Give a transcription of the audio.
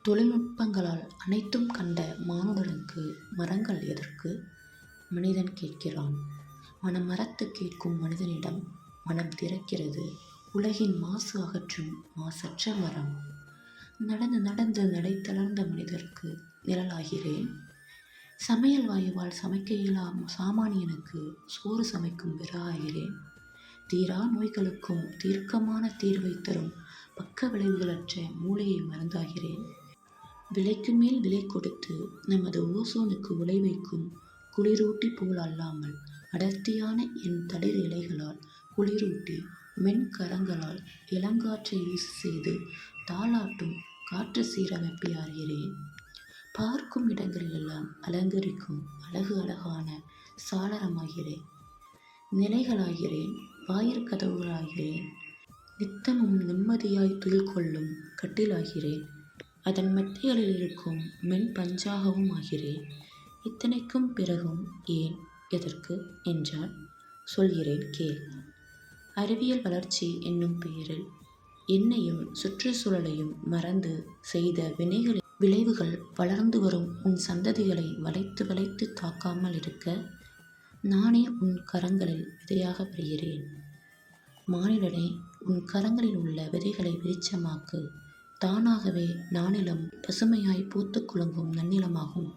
தொழில்நுட்பங்களால் அனைத்தும் கண்ட மானுடனுக்கு மரங்கள் எதற்கு? மனிதன் கேட்கிறான். மனம் மறத்து கேட்கும் மனிதனிடம் மனம் திறக்கிறது. உலகின் மாசு அகற்றும் மாசற்ற மரம். நடந்து நடந்து நடை தளர்ந்த மனிதருக்கு நிழலாகிறேன். சமையல் வாயுவால் சமைக்க இயலாம சாமானியனுக்கு சோறு சமைக்கும் விறகாகிறேன். தீரா நோய்களுக்கும் தீர்க்கமான தீர்வை தரும் பக்க விளைவுகளற்ற மூலிகை மருந்தாகிறேன். விலைக்கு மேல் விலை கொடுத்து நமது ஓசோனுக்கு உலை வைக்கும் குளிரூட்டி போல் அல்லாமல் அடர்த்தியான என் தளிர் இலைகளால் குளிரூட்டி மென் கரங்களால் இளங்காற்றை வீசு செய்து தாளாட்டும் காற்று சீரமைப்பை ஆகிறேன். பார்க்கும் இடங்களிலெல்லாம் அலங்கரிக்கும் அழகு அழகான சாளரமாகிறேன். நிலைகளாகிறேன். வாயிற்கதவுகளாகிறேன். நித்தமும் நிம்மதியாய் துயில் கொள்ளும் கட்டிலாகிறேன். அதன் மெத்தைகளில் இருக்கும் மென் பஞ்சாகவும் ஆகிறேன். இத்தனைக்கும் பிறகும் ஏன் எதற்கு என்றால் சொல்கிறேன் கேள். அறிவியல் வளர்ச்சி என்னும் பெயரில் என்னையும் சுற்றுச்சூழலையும் மறந்து செய்த விளைவுகள் வளர்ந்து வரும் உன் சந்ததிகளை வளைத்து வளைத்து தாக்காமல் இருக்க நானே உன் கரங்களில் விதையாக வருகிறேன். மானிடனே, உன் கரங்களில் உள்ள விதைகளை விருட்சமாக்கு. தானாகவே நானிலம் பசுமையாய் பூத்து குலுங்கும் நன்னிலமாகும்.